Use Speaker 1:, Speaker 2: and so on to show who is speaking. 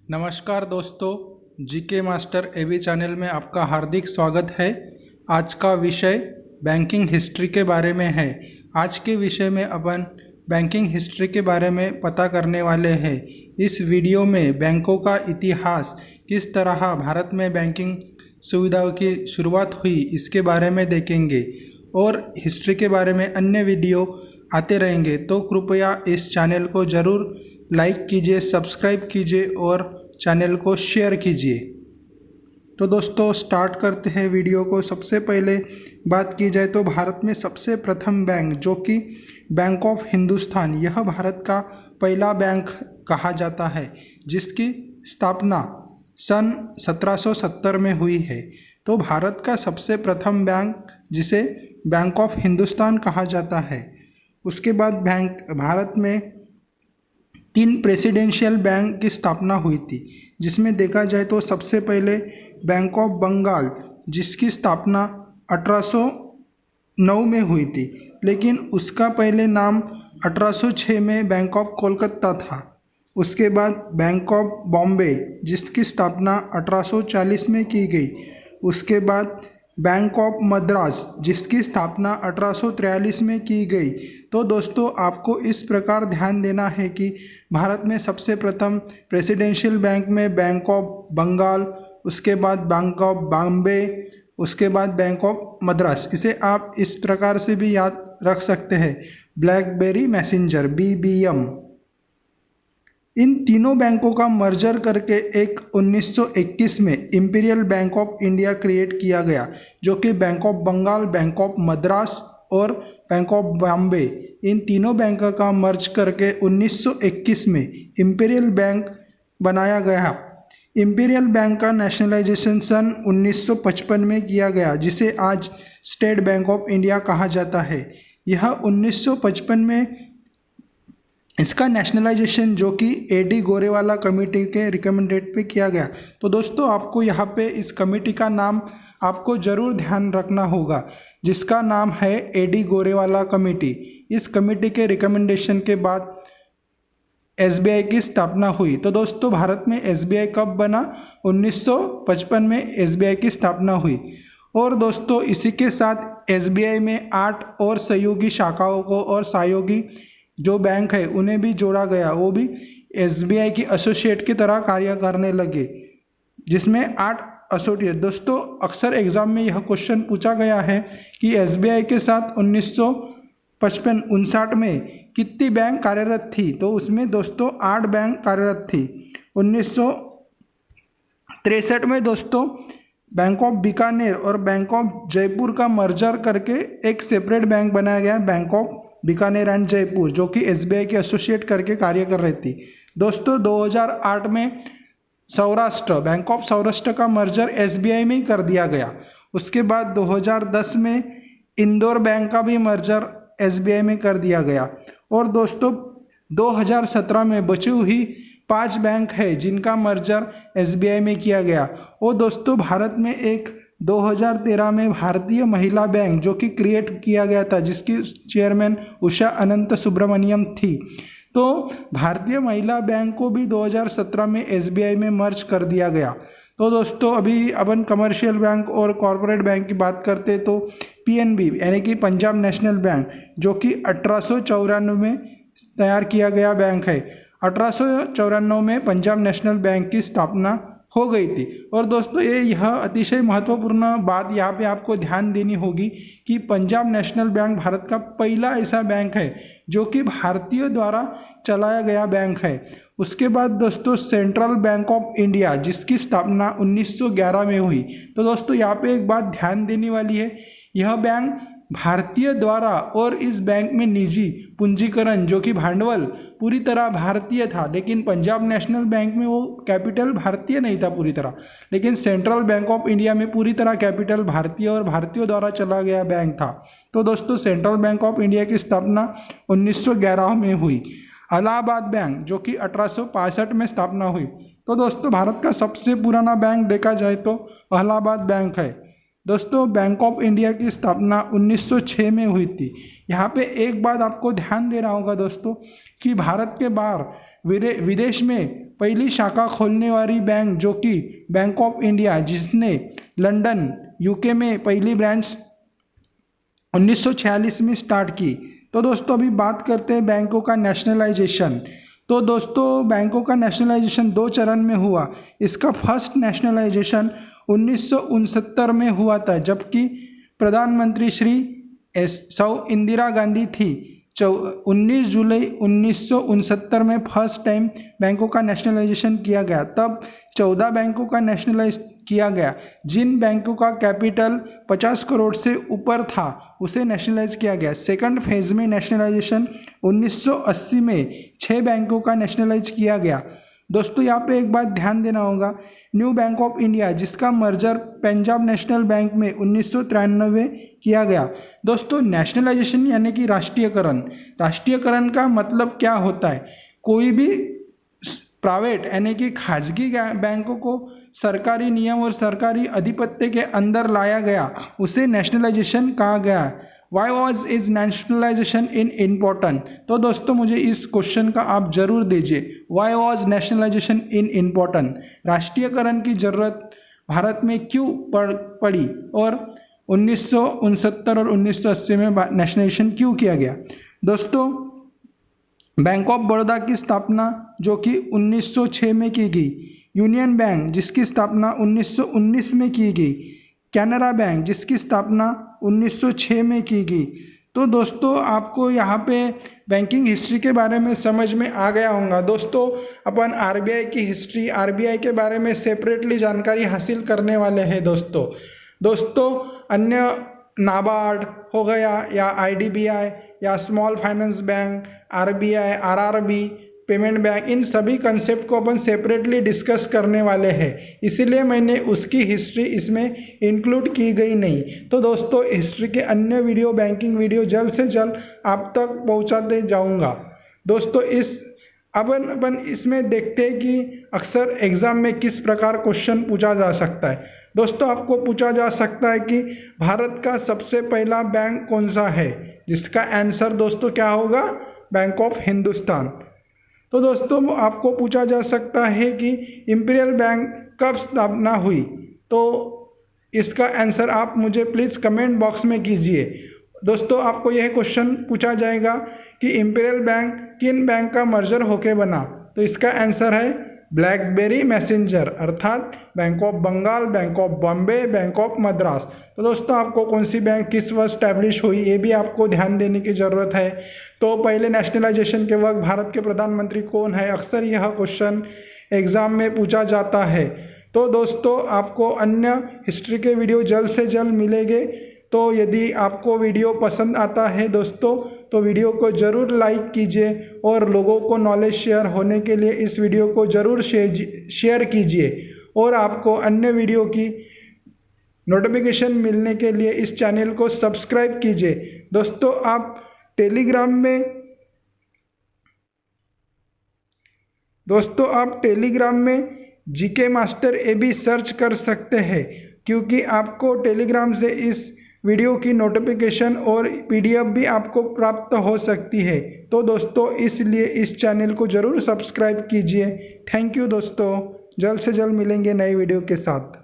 Speaker 1: नमस्कार दोस्तों, GK master एवी channel में आपका हार्दिक स्वागत है। आज का विषय बैंकिंग हिस्ट्री के बारे में है। आज के विषय में अपन बैंकिंग हिस्ट्री के बारे में पता करने वाले हैं। इस वीडियो में बैंकों का इतिहास, किस तरह भारत में बैंकिंग सुविधाओं की शुरुआत हुई, इसके बारे में देखेंगे और हिस्ट्री के बारे में अन्य वीडियो आते रहेंगे। तो कृपया इस चैनल को ज़रूर लाइक कीजिए, सब्सक्राइब कीजिए और चैनल को शेयर कीजिए। तो दोस्तों स्टार्ट करते हैं वीडियो को। सबसे पहले बात की जाए तो भारत में सबसे प्रथम बैंक जो कि बैंक ऑफ हिंदुस्तान, यह भारत का पहला बैंक कहा जाता है, जिसकी स्थापना सन 1770 में हुई है। तो भारत का सबसे प्रथम बैंक जिसे बैंक ऑफ हिंदुस्तान कहा जाता है। उसके बाद भारत में 3 प्रेसिडेंशियल बैंक की स्थापना हुई थी, जिसमें देखा जाए तो सबसे पहले बैंक ऑफ बंगाल, जिसकी स्थापना 1809 में हुई थी, लेकिन उसका पहले नाम 1806 में बैंक ऑफ कोलकाता था। उसके बाद बैंक ऑफ बॉम्बे, जिसकी स्थापना 1840 में की गई। उसके बाद बैंक ऑफ मद्रास, जिसकी स्थापना 1843 में की गई। तो दोस्तों आपको इस प्रकार ध्यान देना है कि भारत में सबसे प्रथम प्रेसिडेंशियल बैंक में बैंक ऑफ बंगाल, उसके बाद बैंक ऑफ बॉम्बे, उसके बाद बैंक ऑफ मद्रास। इसे आप इस प्रकार से भी याद रख सकते हैं, ब्लैकबेरी मैसेंजर BBM। इन तीनों बैंकों का मर्जर करके एक 1921 में Imperial Bank of India create किया गया, जो कि Bank of Bengal, Bank of Madras और बैंक ऑफ बॉम्बे, इन तीनों बैंकों का मर्ज करके 1921 में इंपीरियल बैंक बनाया गया। इंपीरियल बैंक का नेशनलाइजेशन सन 1955 में किया गया, जिसे आज स्टेट बैंक ऑफ इंडिया कहा जाता है। यह 1955 में इसका नेशनलाइजेशन जो कि AD गोरेवाला कमेटी के रिकमेंडेड पे किया गया। तो दोस्तों आपको यहाँ पे इस कमेटी का नाम आपको ज़रूर ध्यान रखना होगा, जिसका नाम है AD गोरेवाला कमेटी। इस कमेटी के रिकमेंडेशन के बाद SBI की स्थापना हुई। तो दोस्तों भारत में SBI कब बना? 1955 में SBI की स्थापना हुई। और दोस्तों इसी के साथ SBI में 8 और सहयोगी शाखाओं को और सहयोगी जो बैंक है उन्हें भी जोड़ा गया। वो भी SBI की एसोसिएट की तरह कार्य करने लगे, जिसमें 8 एसोसिएट। दोस्तों अक्सर एग्जाम में यह क्वेश्चन पूछा गया है कि SBI के साथ 1955-59 में कितनी बैंक कार्यरत थी? तो उसमें दोस्तों 8 बैंक कार्यरत थी। 1963 में दोस्तों बैंक ऑफ बीकानेर और बैंक ऑफ जयपुर का मर्जर करके एक सेपरेट बैंक बनाया गया, bank of Bikaner and Jaipur, जो कि SBI के एसोसिएट करके कार्य कर रही थी। दोस्तों 2008 में सौराष्ट्र, बैंक ऑफ सौराष्ट्र का मर्जर SBI में ही कर दिया गया। उसके बाद 2010 में इंदौर बैंक का भी मर्जर SBI में कर दिया गया। और दोस्तों 2017 में बची हुई 5 बैंक है जिनका मर्जर SBI में किया गया। और दोस्तों भारत में एक 2013 में भारतीय महिला बैंक जो कि क्रिएट किया गया था, जिसकी चेयरमैन उषा अनंत सुब्रमण्यम थी। तो भारतीय महिला बैंक को भी 2017 में SBI में मर्ज कर दिया गया। तो दोस्तों अभी अपन कमर्शियल बैंक और कॉरपोरेट बैंक की बात करते तो PNB यानी कि पंजाब नेशनल बैंक, जो कि 1894 में तैयार किया गया बैंक है। 1894 में पंजाब नेशनल बैंक की स्थापना हो गई थी। और दोस्तों यह अतिशय महत्वपूर्ण बात यहाँ पे आपको ध्यान देनी होगी कि पंजाब नेशनल बैंक भारत का पहला ऐसा बैंक है जो कि भारतीयों द्वारा चलाया गया बैंक है। उसके बाद दोस्तों सेंट्रल बैंक ऑफ इंडिया, जिसकी स्थापना 1911 में हुई। तो दोस्तों यहाँ पे एक बात ध्यान देने वाली है, यह बैंक भारतीय द्वारा और इस बैंक में निजी पूंजीकरण जो कि भांडवल पूरी तरह भारतीय था, लेकिन पंजाब नेशनल बैंक में वो कैपिटल भारतीय नहीं था पूरी तरह, लेकिन सेंट्रल बैंक ऑफ इंडिया में पूरी तरह कैपिटल भारतीय और भारतीयों द्वारा चला गया बैंक था। तो दोस्तों सेंट्रल बैंक ऑफ इंडिया की स्थापना 1911 में हुई। इलाहाबाद बैंक जो कि 1865 में स्थापना हुई। तो दोस्तों भारत का सबसे पुराना बैंक देखा जाए तो इलाहाबाद बैंक है। दोस्तों बैंक ऑफ इंडिया की स्थापना 1906 में हुई थी। यहाँ पे एक बात आपको ध्यान देना होगा दोस्तों कि भारत के बाहर विदेश में पहली शाखा खोलने वाली बैंक जो कि बैंक ऑफ इंडिया, जिसने लंदन यूके में पहली ब्रांच 1946 में स्टार्ट की। तो दोस्तों अभी बात करते हैं बैंकों का नेशनलाइजेशन। तो दोस्तों बैंकों का नेशनलाइजेशन 2 चरण में हुआ। इसका फर्स्ट नेशनलाइजेशन 1969 में हुआ था, जबकि प्रधानमंत्री श्री सौ इंदिरा गांधी थी। 19 जुलाई 1969 में फर्स्ट टाइम बैंकों का नेशनलाइजेशन किया गया। तब 14 बैंकों का नेशनलाइज किया गया। जिन बैंकों का कैपिटल 50 करोड़ से ऊपर था उसे नेशनलाइज किया गया। सेकंड फेज में नेशनलाइजेशन 1980 में 6 बैंकों का नेशनलाइज किया गया। दोस्तों यहाँ पे एक बात ध्यान देना होगा, न्यू बैंक ऑफ इंडिया जिसका मर्जर पंजाब नेशनल बैंक में 1993 किया गया। दोस्तों नेशनलाइजेशन यानी कि राष्ट्रीयकरण। राष्ट्रीयकरण का मतलब क्या होता है? कोई भी प्राइवेट यानी कि खाजगी बैंकों को सरकारी नियम और सरकारी अधिपत्य के अंदर लाया गया, उसे नेशनलाइजेशन कहा गया। Why was is nationalisation in important? तो दोस्तों मुझे इस क्वेश्चन का आप जरूर दीजिए। Why was nationalisation in important? राष्ट्रीयकरण की जरूरत भारत में क्यों पड़ी और 1969 और 1980 में नेशनलाइजेशन क्यों किया गया? दोस्तों बैंक ऑफ बड़ौदा की स्थापना जो कि 1906 में की गई, यूनियन बैंक जिसकी स्थापना 1919 में की गई, कैनरा बैंक जिसकी स्थापना 1906 में की गई। तो दोस्तों आपको यहाँ पे बैंकिंग हिस्ट्री के बारे में समझ में आ गया होगा। दोस्तों अपन आरबीआई की हिस्ट्री, आरबीआई के बारे में सेपरेटली जानकारी हासिल करने वाले हैं। दोस्तों अन्य नाबार्ड हो गया या आईडीबीआई या small finance bank, RBI, RRB, payment bank, इन सभी कंसेप्ट को अपन सेपरेटली डिस्कस करने वाले हैं, इसीलिए मैंने उसकी हिस्ट्री इसमें इंक्लूड की गई नहीं। तो दोस्तों हिस्ट्री के अन्य वीडियो, बैंकिंग वीडियो जल्द से जल्द आप तक पहुंचाते जाऊंगा। दोस्तों अपन इसमें देखते हैं कि अक्सर एग्ज़ाम में किस प्रकार क्वेश्चन पूछा जा सकता है। दोस्तों आपको पूछा जा सकता है कि भारत का सबसे पहला बैंक कौन सा है, जिसका आंसर दोस्तों क्या होगा? Bank of Hindustan. तो दोस्तों आपको पूछा जा सकता है कि इंपीरियल बैंक कब स्थापना हुई? तो इसका आंसर आप मुझे प्लीज़ कमेंट बॉक्स में कीजिए। दोस्तों आपको यह क्वेश्चन पूछा जाएगा कि इंपीरियल बैंक किन बैंक का मर्जर होके बना? तो इसका आंसर है ब्लैकबेरी मैसेंजर, अर्थात Bank of Bengal, Bank of Bombay, Bank of Madras. तो दोस्तों आपको कौन सी बैंक किस वर्ष स्टैब्लिश हुई ये भी आपको ध्यान देने की ज़रूरत है। तो पहले नेशनलाइजेशन के वक्त भारत के प्रधानमंत्री कौन है? अक्सर यह क्वेश्चन एग्ज़ाम में पूछा जाता है। तो दोस्तों आपको अन्य हिस्ट्री के वीडियो जल्द से जल्द मिलेंगे। तो यदि आपको वीडियो पसंद आता है दोस्तों तो वीडियो को ज़रूर लाइक कीजिए और लोगों को नॉलेज शेयर होने के लिए इस वीडियो को ज़रूर शेयर कीजिए। और आपको अन्य वीडियो की नोटिफिकेशन मिलने के लिए इस चैनल को सब्सक्राइब कीजिए। दोस्तों आप टेलीग्राम में जीके मास्टर ए भी सर्च कर सकते हैं, क्योंकि आपको टेलीग्राम से इस वीडियो की नोटिफिकेशन और पीडीएफ भी आपको प्राप्त हो सकती है। तो दोस्तों इसलिए इस चैनल को ज़रूर सब्सक्राइब कीजिए। थैंक यू दोस्तों, जल्द से जल्द मिलेंगे नए वीडियो के साथ।